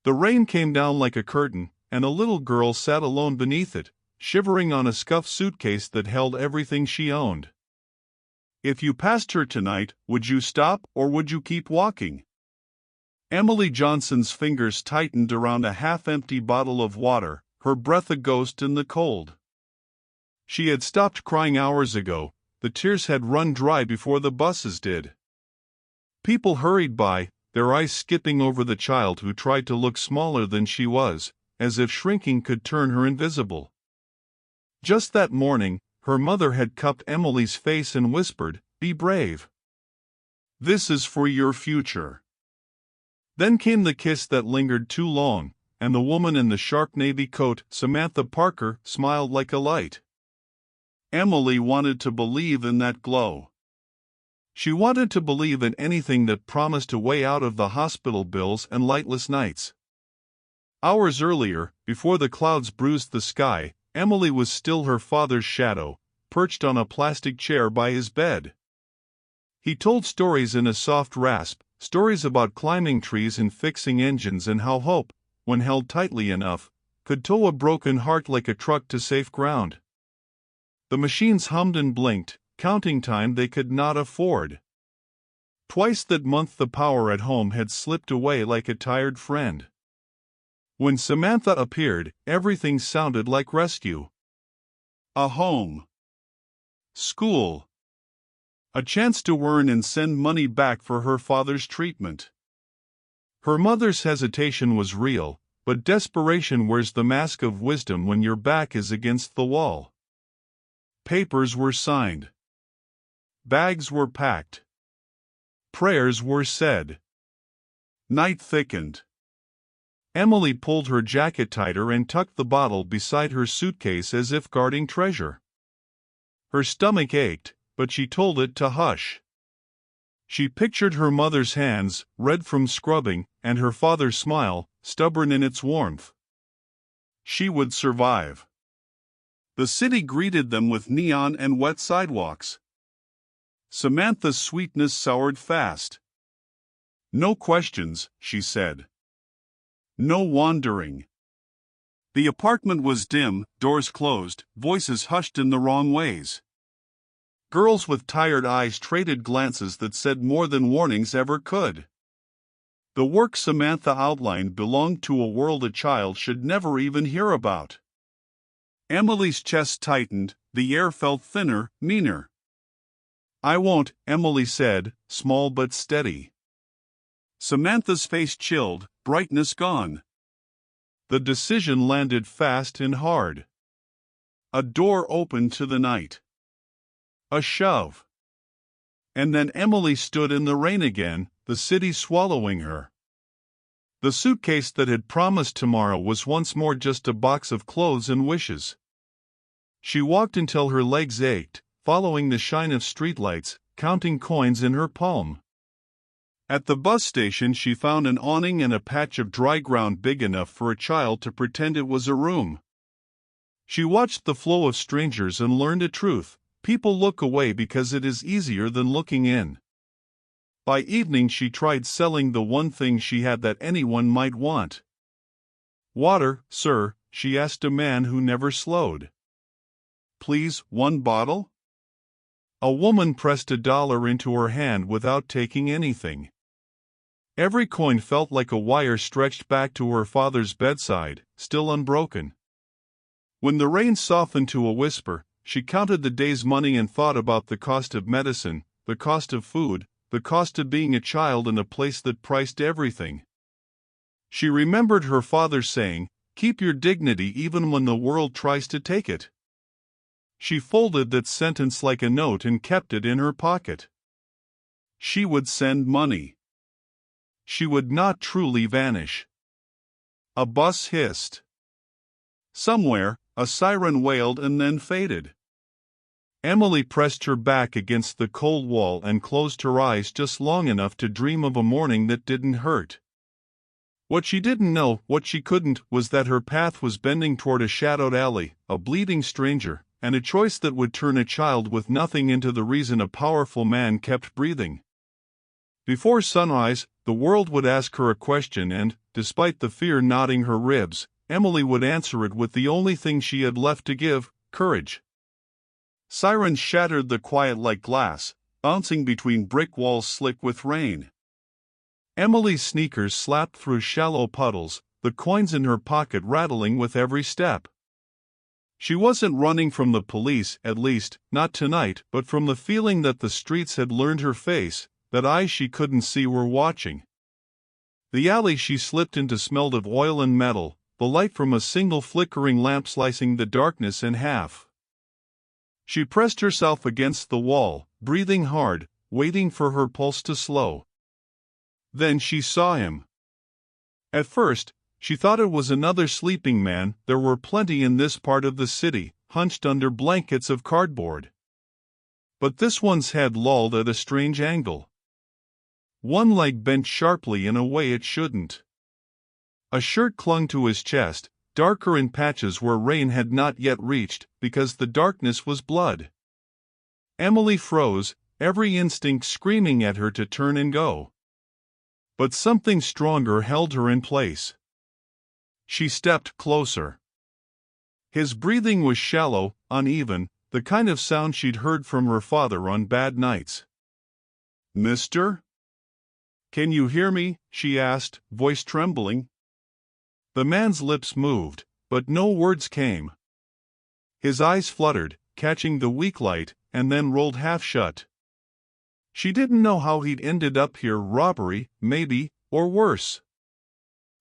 The rain came down like a curtain, and a little girl sat alone beneath it, shivering on a scuffed suitcase that held everything she owned. If you passed her tonight, would you stop or would you keep walking? Emily Johnson's fingers tightened around a half-empty bottle of water, her breath a ghost in the cold. She had stopped crying hours ago, the tears had run dry before the buses did. People hurried by, their eyes skipping over the child who tried to look smaller than she was, as if shrinking could turn her invisible. Just that morning, her mother had cupped Emily's face and whispered, "Be brave. This is for your future." Then came the kiss that lingered too long, and the woman in the sharp navy coat, Samantha Parker, smiled like a light. Emily wanted to believe in that glow. She wanted to believe in anything that promised a way out of the hospital bills and lightless nights. Hours earlier, before the clouds bruised the sky, Emily was still her father's shadow, perched on a plastic chair by his bed. He told stories in a soft rasp, stories about climbing trees and fixing engines and how hope, when held tightly enough, could tow a broken heart like a truck to safe ground. The machines hummed and blinked, counting time they could not afford. Twice that month the power at home had slipped away like a tired friend. When Samantha appeared, everything sounded like rescue. A home. School. A chance to earn and send money back for her father's treatment. Her mother's hesitation was real, but desperation wears the mask of wisdom when your back is against the wall. Papers were signed. Bags were packed. Prayers were said. Night thickened. Emily pulled her jacket tighter and tucked the bottle beside her suitcase as if guarding treasure. Her stomach ached, but she told it to hush. She pictured her mother's hands, red from scrubbing, and her father's smile, stubborn in its warmth. She would survive. The city greeted them with neon and wet sidewalks. Samantha's sweetness soured fast. "No questions," she said. "No wandering." The apartment was dim, doors closed, voices hushed in the wrong ways. Girls with tired eyes traded glances that said more than warnings ever could. The work Samantha outlined belonged to a world a child should never even hear about. Emily's chest tightened, the air felt thinner, meaner. "I won't," Emily said, small but steady. Samantha's face chilled, brightness gone. The decision landed fast and hard. A door opened to the night. A shove. And then Emily stood in the rain again, the city swallowing her. The suitcase that had promised tomorrow was once more just a box of clothes and wishes. She walked until her legs ached, following the shine of streetlights, counting coins in her palm. At the bus station she found an awning and a patch of dry ground big enough for a child to pretend it was a room. She watched the flow of strangers and learned a truth: people look away because it is easier than looking in. By evening she tried selling the one thing she had that anyone might want. "Water, sir?" she asked a man who never slowed. "Please, one bottle?" A woman pressed $1 into her hand without taking anything. Every coin felt like a wire stretched back to her father's bedside, still unbroken. When the rain softened to a whisper, she counted the day's money and thought about the cost of medicine, the cost of food, the cost of being a child in a place that priced everything. She remembered her father saying, "Keep your dignity even when the world tries to take it." She folded that sentence like a note and kept it in her pocket. She would send money. She would not truly vanish. A bus hissed. Somewhere, a siren wailed and then faded. Emily pressed her back against the cold wall and closed her eyes just long enough to dream of a morning that didn't hurt. What she didn't know, what she couldn't, was that her path was bending toward a shadowed alley, a bleeding stranger, and a choice that would turn a child with nothing into the reason a powerful man kept breathing. Before sunrise, the world would ask her a question and, despite the fear knotting her ribs, Emily would answer it with the only thing she had left to give: courage. Sirens shattered the quiet like glass, bouncing between brick walls slick with rain. Emily's sneakers slapped through shallow puddles, the coins in her pocket rattling with every step. She wasn't running from the police, at least, not tonight, but from the feeling that the streets had learned her face, that eyes she couldn't see were watching. The alley she slipped into smelled of oil and metal, the light from a single flickering lamp slicing the darkness in half. She pressed herself against the wall, breathing hard, waiting for her pulse to slow. Then she saw him. At first, she thought it was another sleeping man. There were plenty in this part of the city, hunched under blankets of cardboard. But this one's head lolled at a strange angle. One leg bent sharply in a way it shouldn't. A shirt clung to his chest, darker in patches where rain had not yet reached, because the darkness was blood. Emily froze, every instinct screaming at her to turn and go. But something stronger held her in place. She stepped closer. His breathing was shallow, uneven, the kind of sound she'd heard from her father on bad nights. "Mister? Can you hear me?" she asked, voice trembling. The man's lips moved, but no words came. His eyes fluttered, catching the weak light, and then rolled half shut. She didn't know how he'd ended up here: robbery, maybe, or worse.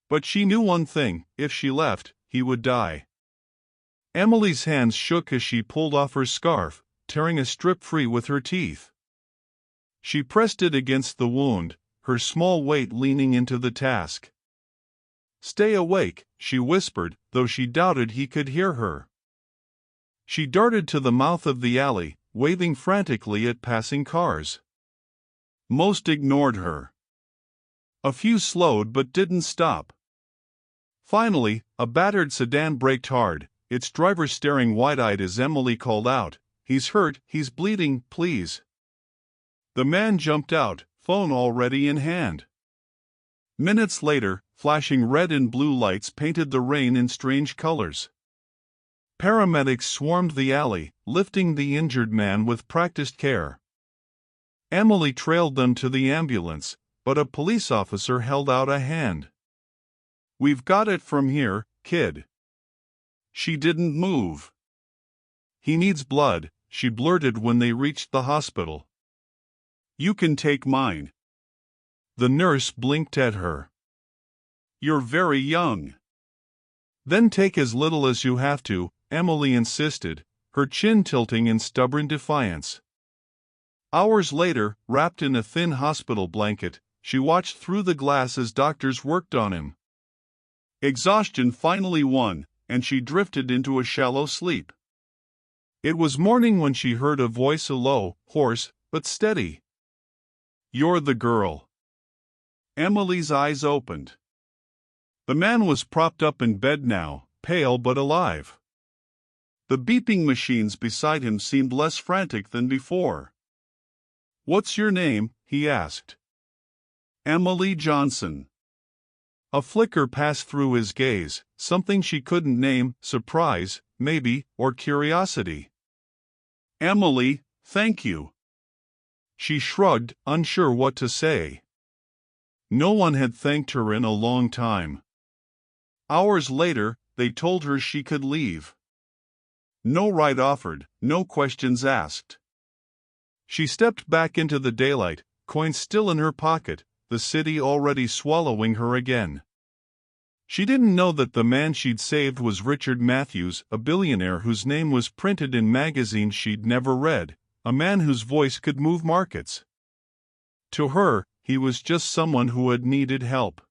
But she knew one thing: if she left, he would die. Emily's hands shook as she pulled off her scarf, tearing a strip free with her teeth. She pressed it against the wound, her small weight leaning into the task. "Stay awake," she whispered, though she doubted he could hear her. She darted to the mouth of the alley, waving frantically at passing cars. Most ignored her. A few slowed but didn't stop. Finally, a battered sedan braked hard, its driver staring wide-eyed as Emily called out, "He's hurt, he's bleeding, please." The man jumped out, phone already in hand. Minutes later, flashing red and blue lights painted the rain in strange colors. Paramedics swarmed the alley, lifting the injured man with practiced care. Emily trailed them to the ambulance, but a police officer held out a hand. "We've got it from here, kid." She didn't move. "He needs blood," she blurted when they reached the hospital. "You can take mine." The nurse blinked at her. "You're very young." "Then take as little as you have to," Emily insisted, her chin tilting in stubborn defiance. Hours later, wrapped in a thin hospital blanket, she watched through the glass as doctors worked on him. Exhaustion finally won, and she drifted into a shallow sleep. It was morning when she heard a voice, low, hoarse, but steady. "You're the girl." Emily's eyes opened. The man was propped up in bed now, pale but alive. The beeping machines beside him seemed less frantic than before. "What's your name?" he asked. "Emily Johnson." A flicker passed through his gaze, something she couldn't name: surprise, maybe, or curiosity. "Emily, thank you." She shrugged, unsure what to say. No one had thanked her in a long time. Hours later, they told her she could leave. No ride offered, no questions asked. She stepped back into the daylight, coins still in her pocket, the city already swallowing her again. She didn't know that the man she'd saved was Richard Matthews, a billionaire whose name was printed in magazines she'd never read, a man whose voice could move markets. To her, he was just someone who had needed help.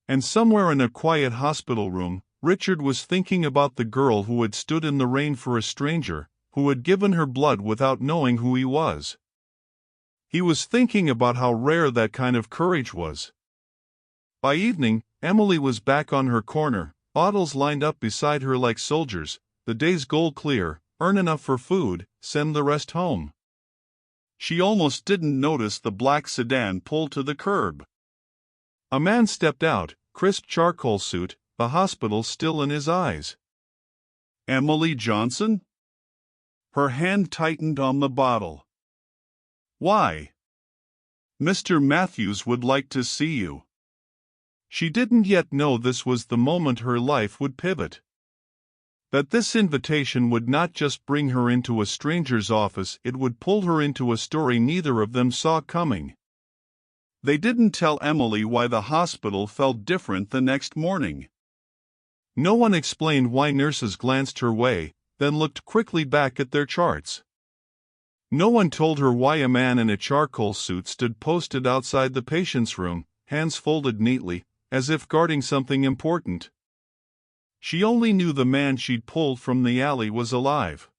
And somewhere in a quiet hospital room, Richard was thinking about the girl who had stood in the rain for a stranger, who had given her blood without knowing who he was. He was thinking about how rare that kind of courage was. By evening, Emily was back on her corner, bottles lined up beside her like soldiers, the day's goal clear: earn enough for food, send the rest home. She almost didn't notice the black sedan pull to the curb. A man stepped out, crisp charcoal suit, the hospital still in his eyes. Emily Johnson? Her hand tightened on the bottle. Why? Mr. Matthews would like to see you. She didn't yet know this was the moment her life would pivot. That this invitation would not just bring her into a stranger's office, it would pull her into a story neither of them saw coming. They didn't tell Emily why the hospital felt different the next morning. No one explained why nurses glanced her way, then looked quickly back at their charts. No one told her why a man in a charcoal suit stood posted outside the patient's room, hands folded neatly, as if guarding something important. She only knew the man she'd pulled from the alley was alive.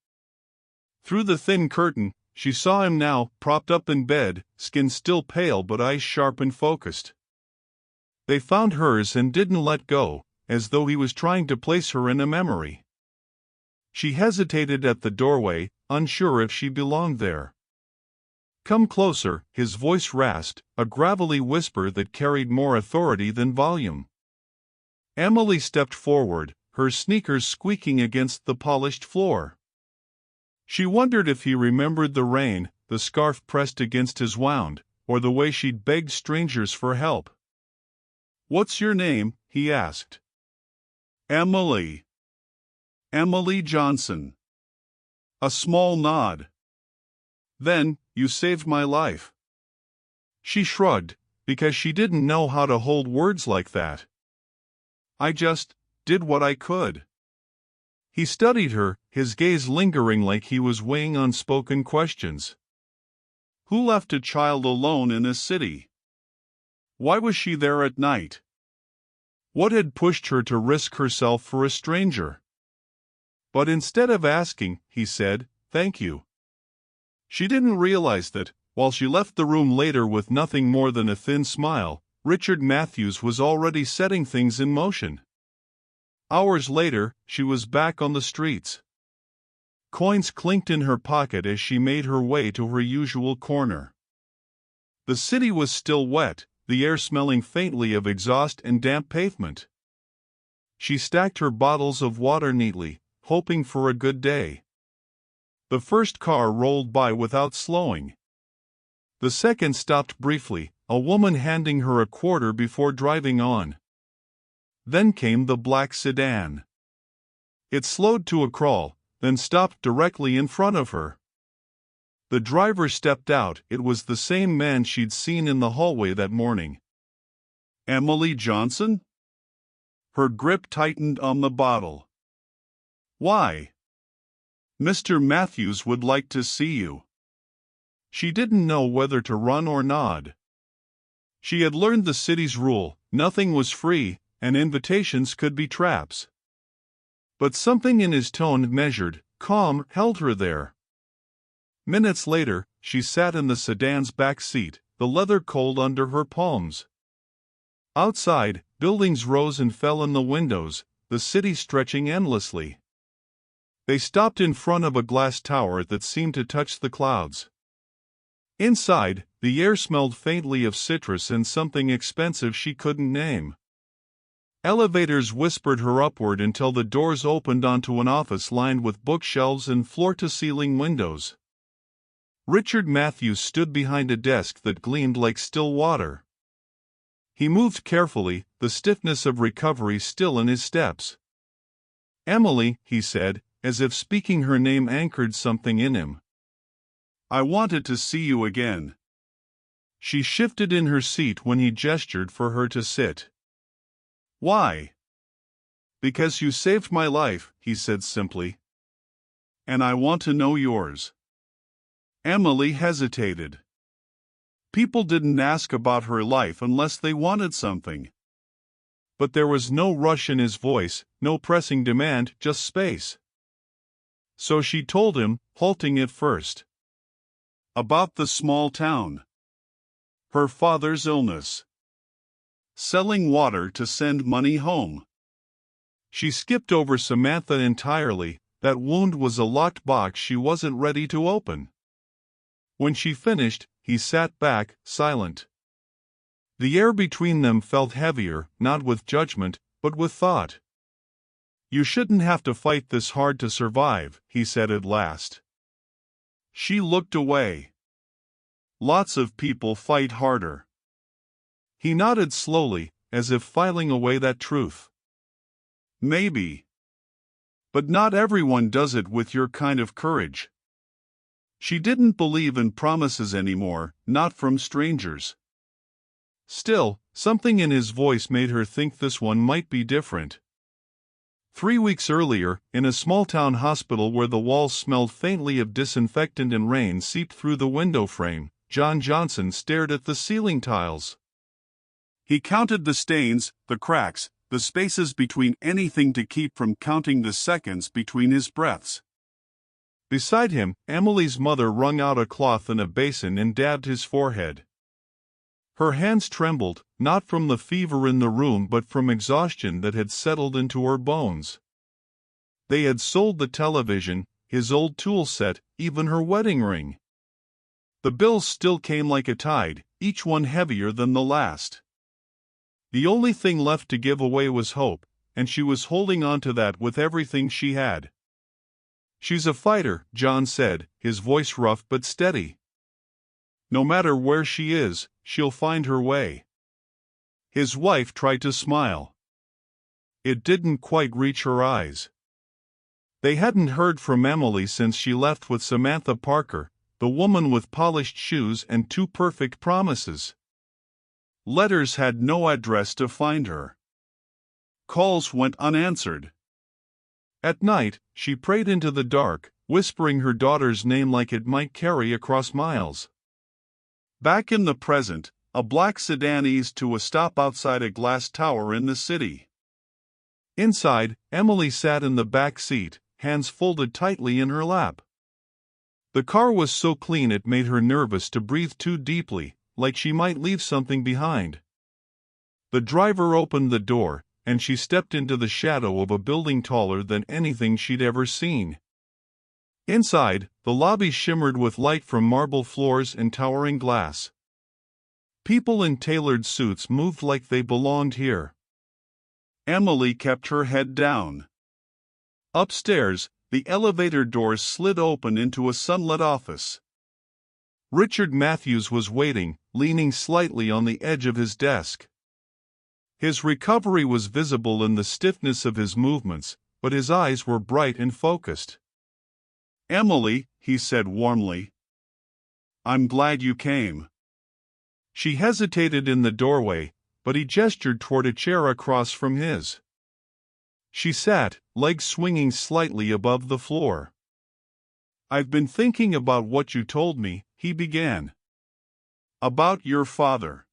Through the thin curtain, she saw him now, propped up in bed, skin still pale but eyes sharp and focused. They found hers and didn't let go, as though he was trying to place her in a memory. She hesitated at the doorway, unsure if she belonged there. "Come closer," his voice rasped, a gravelly whisper that carried more authority than volume. Emily stepped forward, her sneakers squeaking against the polished floor. She wondered if he remembered the rain, the scarf pressed against his wound, or the way she'd begged strangers for help. "What's your name?" he asked. "Emily. Emily Johnson." A small nod. "Then, you saved my life." She shrugged, because she didn't know how to hold words like that. "I just did what I could." He studied her, his gaze lingering like he was weighing unspoken questions. Who left a child alone in a city? Why was she there at night? What had pushed her to risk herself for a stranger? But instead of asking, he said, "Thank you." She didn't realize that, while she left the room later with nothing more than a thin smile, Richard Matthews was already setting things in motion. Hours later, she was back on the streets. Coins clinked in her pocket as she made her way to her usual corner. The city was still wet, the air smelling faintly of exhaust and damp pavement. She stacked her bottles of water neatly, hoping for a good day. The first car rolled by without slowing. The second stopped briefly, a woman handing her a quarter before driving on. Then came the black sedan. It slowed to a crawl, then stopped directly in front of her. The driver stepped out. It was the same man she'd seen in the hallway that morning. Emily Johnson? Her grip tightened on the bottle. Why? Mr. Matthews would like to see you. She didn't know whether to run or nod. She had learned the city's rule: nothing was free, and invitations could be traps. But something in his tone, measured, calm, held her there. Minutes later, she sat in the sedan's back seat, the leather cold under her palms. Outside, buildings rose and fell in the windows, the city stretching endlessly. They stopped in front of a glass tower that seemed to touch the clouds. Inside, the air smelled faintly of citrus and something expensive she couldn't name. Elevators whispered her upward until the doors opened onto an office lined with bookshelves and floor-to-ceiling windows. Richard Matthews stood behind a desk that gleamed like still water. He moved carefully, the stiffness of recovery still in his steps. "Emily," he said, as if speaking her name anchored something in him. "I wanted to see you again." She shifted in her seat when he gestured for her to sit. "Why?" "Because you saved my life," he said simply. "And I want to know yours." Emily hesitated. People didn't ask about her life unless they wanted something. But there was no rush in his voice, no pressing demand, just space. So she told him, halting at first. About the small town. Her father's illness. Selling water to send money home. She skipped over Samantha entirely. That wound was a locked box she wasn't ready to open. When she finished, he sat back, silent. The air between them felt heavier, not with judgment, but with thought. "You shouldn't have to fight this hard to survive," he said at last. She looked away. "Lots of people fight harder." He nodded slowly, as if filing away that truth. "Maybe. But not everyone does it with your kind of courage." She didn't believe in promises anymore, not from strangers. Still, something in his voice made her think this one might be different. 3 weeks earlier, in a small-town hospital where the walls smelled faintly of disinfectant and rain seeped through the window frame, John Johnson stared at the ceiling tiles. He counted the stains, the cracks, the spaces between anything to keep from counting the seconds between his breaths. Beside him, Emily's mother wrung out a cloth in a basin and dabbed his forehead. Her hands trembled, not from the fever in the room but from exhaustion that had settled into her bones. They had sold the television, his old tool set, even her wedding ring. The bills still came like a tide, each one heavier than the last. The only thing left to give away was hope, and she was holding on to that with everything she had. "She's a fighter," John said, his voice rough but steady. "No matter where she is, she'll find her way." His wife tried to smile. It didn't quite reach her eyes. They hadn't heard from Emily since she left with Samantha Parker, the woman with polished shoes and 2 perfect promises. Letters had no address to find her. Calls went unanswered. At night, she prayed into the dark, whispering her daughter's name like it might carry across miles. Back in the present, a black sedan eased to a stop outside a glass tower in the city. Inside, Emily sat in the back seat, hands folded tightly in her lap. The car was so clean it made her nervous to breathe too deeply, like she might leave something behind. The driver opened the door, and she stepped into the shadow of a building taller than anything she'd ever seen. Inside, the lobby shimmered with light from marble floors and towering glass. People in tailored suits moved like they belonged here. Emily kept her head down. Upstairs, the elevator doors slid open into a sunlit office. Richard Matthews was waiting, leaning slightly on the edge of his desk. His recovery was visible in the stiffness of his movements, but his eyes were bright and focused. "Emily," he said warmly, "I'm glad you came." She hesitated in the doorway, but he gestured toward a chair across from his. She sat, legs swinging slightly above the floor. "I've been thinking about what you told me," he began. "About your father."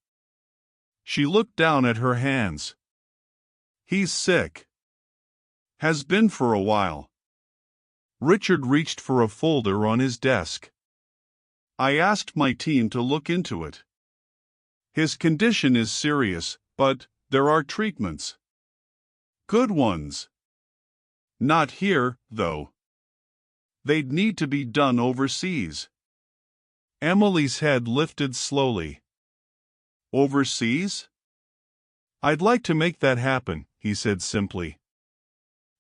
She looked down at her hands. "He's sick. Has been for a while." Richard reached for a folder on his desk. "I asked my team to look into it. His condition is serious, but there are treatments. Good ones. Not here, though. They'd need to be done overseas." Emily's head lifted slowly. "Overseas?" "I'd like to make that happen," he said simply.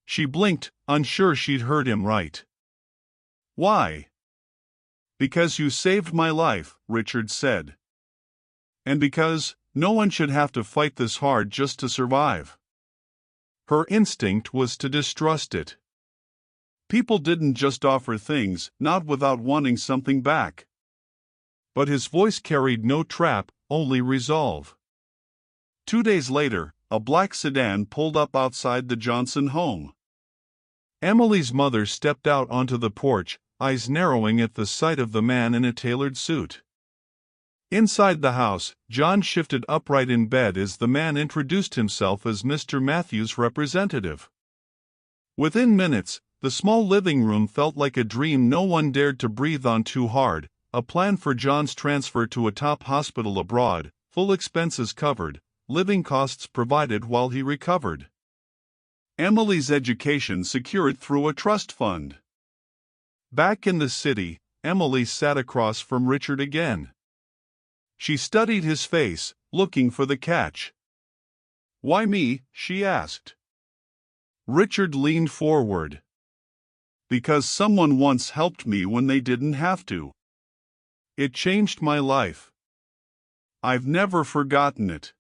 She blinked, unsure she'd heard him right. "Why?" "Because you saved my life," Richard said. "And because no one should have to fight this hard just to survive." Her instinct was to distrust it. People didn't just offer things, not without wanting something back. But his voice carried no trap, only resolve. 2 days later, a black sedan pulled up outside the Johnson home. Emily's mother stepped out onto the porch, eyes narrowing at the sight of the man in a tailored suit. Inside the house, John shifted upright in bed as the man introduced himself as Mr. Matthews' representative. Within minutes, the small living room felt like a dream no one dared to breathe on too hard, a plan for John's transfer to a top hospital abroad, full expenses covered, living costs provided while he recovered. Emily's education secured through a trust fund. Back in the city, Emily sat across from Richard again. She studied his face, looking for the catch. "Why me?" she asked. Richard leaned forward. "Because someone once helped me when they didn't have to. It changed my life. I've never forgotten it.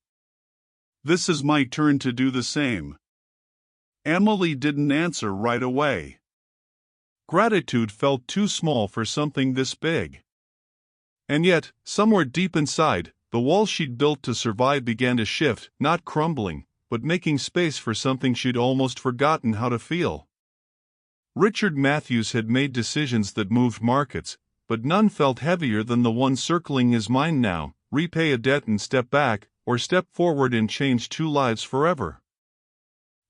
This is my turn to do the same." Emily didn't answer right away. Gratitude felt too small for something this big. And yet, somewhere deep inside, the wall she'd built to survive began to shift, not crumbling, but making space for something she'd almost forgotten how to feel. Richard Matthews had made decisions that moved markets, but none felt heavier than the one circling his mind now: repay a debt and step back, or step forward and change two lives forever.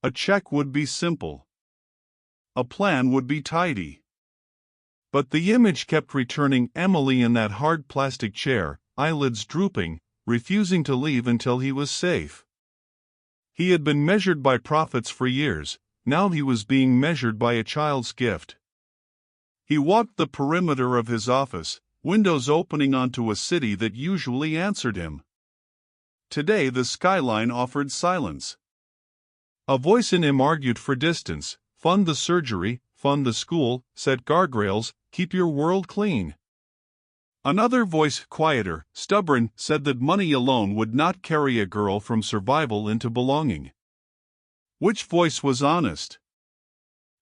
A check would be simple. A plan would be tidy. But the image kept returning: Emily in that hard plastic chair, eyelids drooping, refusing to leave until he was safe. He had been measured by profits for years, now he was being measured by a child's gift. He walked the perimeter of his office, windows opening onto a city that usually answered him. Today the skyline offered silence. A voice in him argued for distance: fund the surgery, fund the school, set guardrails, keep your world clean. Another voice, quieter, stubborn, said that money alone would not carry a girl from survival into belonging. Which voice was honest?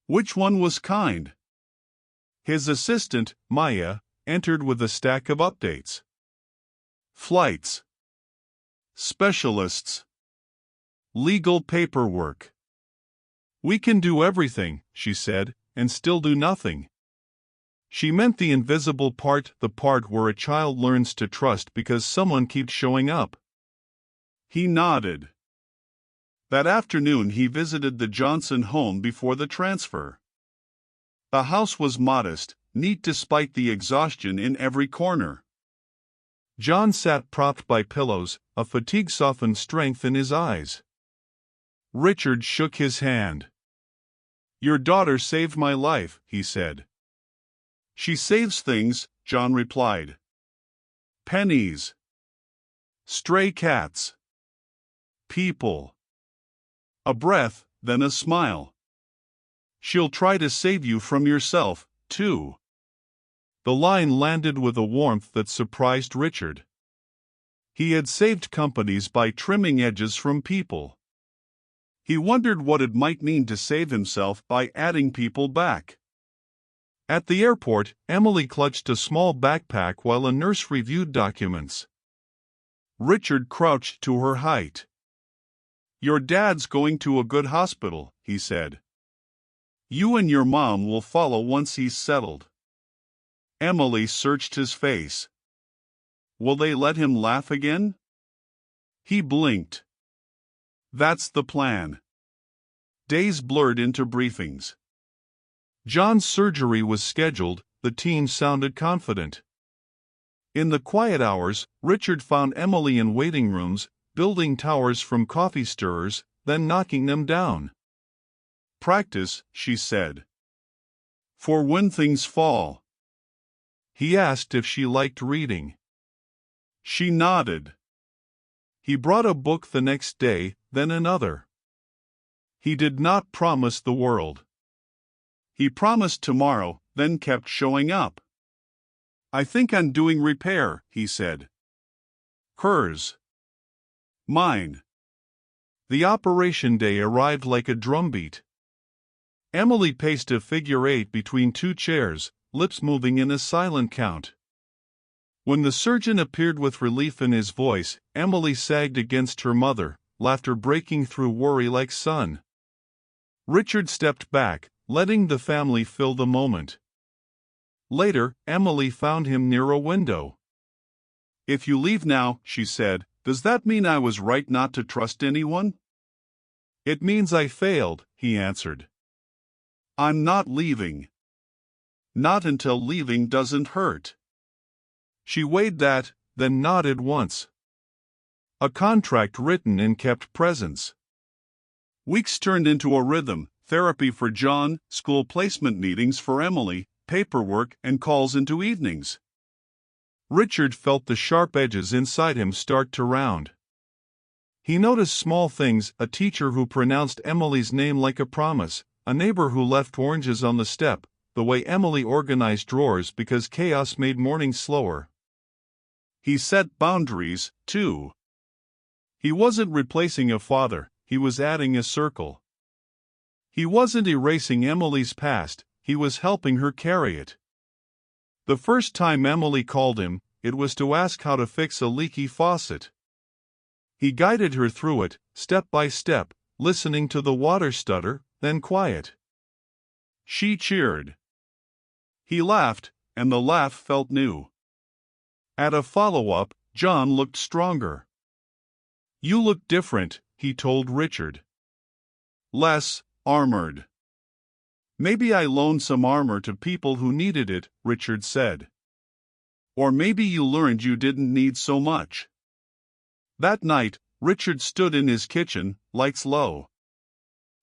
Which one was kind? His assistant, Maya, entered with a stack of updates. Flights. Specialists. Legal paperwork. "We can do everything," she said, "and still do nothing." She meant the invisible part, the part where a child learns to trust because someone keeps showing up. He nodded. That afternoon he visited the Johnson home before the transfer. The house was modest, neat despite the exhaustion in every corner. John sat propped by pillows, a fatigue-softened strength in his eyes. Richard shook his hand. "Your daughter saved my life," he said. "She saves things," John replied. "Pennies. Stray cats. People. A breath, then a smile. She'll try to save you from yourself, too." The line landed with a warmth that surprised Richard. He had saved companies by trimming edges from people. He wondered what it might mean to save himself by adding people back. At the airport, Emily clutched a small backpack while a nurse reviewed documents. Richard crouched to her height. "Your dad's going to a good hospital," he said. "You and your mom will follow once he's settled." Emily searched his face. "Will they let him laugh again?" He blinked. "That's the plan." Days blurred into briefings. John's surgery was scheduled, the team sounded confident. In the quiet hours, Richard found Emily in waiting rooms, building towers from coffee stirrers, then knocking them down. "Practice," she said. "For when things fall." He asked if she liked reading. She nodded. He brought a book the next day, then another. He did not promise the world. He promised tomorrow, then kept showing up. "I think I'm doing repair," he said. "Hers." "Mine." The operation day arrived like a drumbeat. Emily paced a figure eight between two chairs, lips moving in a silent count. When the surgeon appeared with relief in his voice, Emily sagged against her mother, laughter breaking through worry like sun. Richard stepped back, letting the family fill the moment. Later, Emily found him near a window. "If you leave now," she said, "does that mean I was right not to trust anyone?" "It means I failed," he answered. "I'm not leaving. Not until leaving doesn't hurt." She weighed that, then nodded once. A contract written in kept presence. Weeks turned into a rhythm: therapy for John, school placement meetings for Emily, paperwork, and calls into evenings. Richard felt the sharp edges inside him start to round. He noticed small things: a teacher who pronounced Emily's name like a promise, a neighbor who left oranges on the step, the way Emily organized drawers because chaos made mornings slower. He set boundaries, too. He wasn't replacing a father, he was adding a circle. He wasn't erasing Emily's past, he was helping her carry it. The first time Emily called him, it was to ask how to fix a leaky faucet. He guided her through it, step by step, listening to the water stutter, then quiet. She cheered. He laughed, and the laugh felt new. At a follow-up, John looked stronger. "You look different," he told Richard. "Less armored." "Maybe I loaned some armor to people who needed it," Richard said. "Or maybe you learned you didn't need so much." That night, Richard stood in his kitchen, lights low.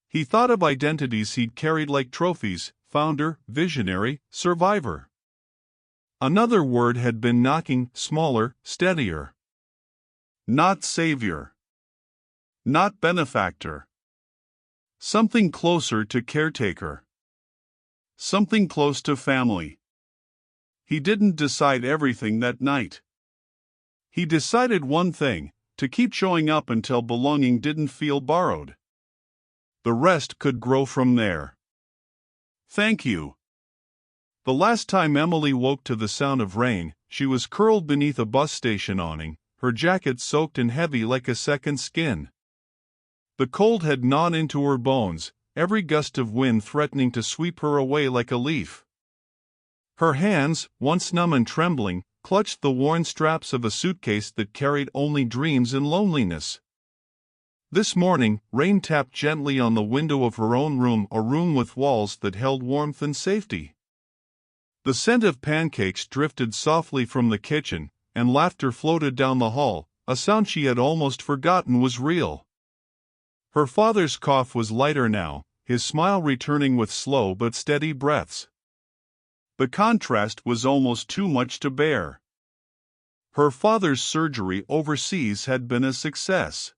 He thought of identities he'd carried like trophies: founder, visionary, survivor. Another word had been knocking: smaller, steadier. Not savior. Not benefactor. Something closer to caretaker. Something close to family. He didn't decide everything that night. He decided one thing: to keep showing up until belonging didn't feel borrowed. The rest could grow from there. Thank you. The last time Emily woke to the sound of rain, she was curled beneath a bus station awning, her jacket soaked and heavy like a second skin. The cold had gnawed into her bones, every gust of wind threatening to sweep her away like a leaf. Her hands, once numb and trembling, clutched the worn straps of a suitcase that carried only dreams and loneliness. This morning, rain tapped gently on the window of her own room, a room with walls that held warmth and safety. The scent of pancakes drifted softly from the kitchen, and laughter floated down the hall, a sound she had almost forgotten was real. Her father's cough was lighter now, his smile returning with slow but steady breaths. The contrast was almost too much to bear. Her father's surgery overseas had been a success.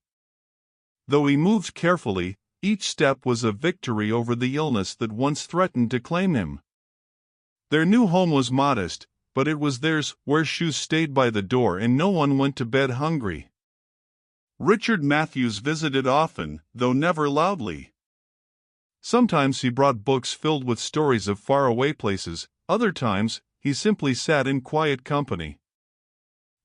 Though he moved carefully, each step was a victory over the illness that once threatened to claim him. Their new home was modest, but it was theirs, where shoes stayed by the door and no one went to bed hungry. Richard Matthews visited often, though never loudly. Sometimes he brought books filled with stories of faraway places, other times, he simply sat in quiet company.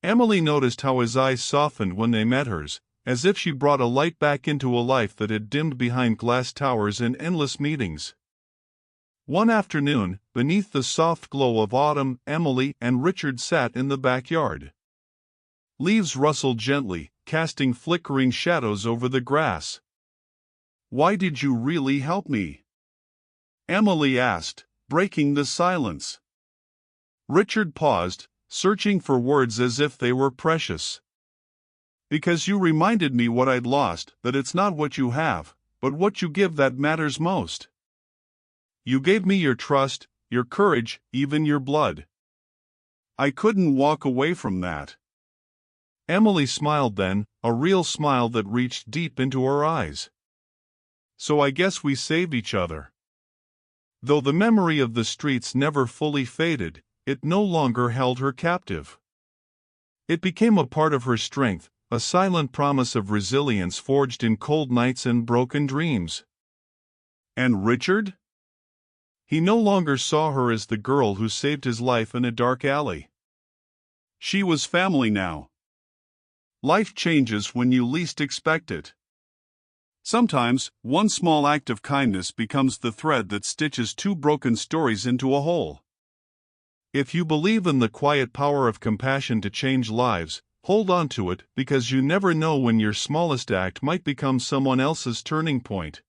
Emily noticed how his eyes softened when they met hers, as if she brought a light back into a life that had dimmed behind glass towers and endless meetings. One afternoon, beneath the soft glow of autumn, Emily and Richard sat in the backyard. Leaves rustled gently, casting flickering shadows over the grass. "Why did you really help me?" Emily asked, breaking the silence. Richard paused, searching for words as if they were precious. "Because you reminded me what I'd lost, that it's not what you have, but what you give that matters most. You gave me your trust, your courage, even your blood. I couldn't walk away from that." Emily smiled then, a real smile that reached deep into her eyes. "So I guess we saved each other." Though the memory of the streets never fully faded, it no longer held her captive. It became a part of her strength, a silent promise of resilience forged in cold nights and broken dreams. And Richard? He no longer saw her as the girl who saved his life in a dark alley. She was family now. Life changes when you least expect it. Sometimes, one small act of kindness becomes the thread that stitches two broken stories into a whole. If you believe in the quiet power of compassion to change lives, hold on to it, because you never know when your smallest act might become someone else's turning point.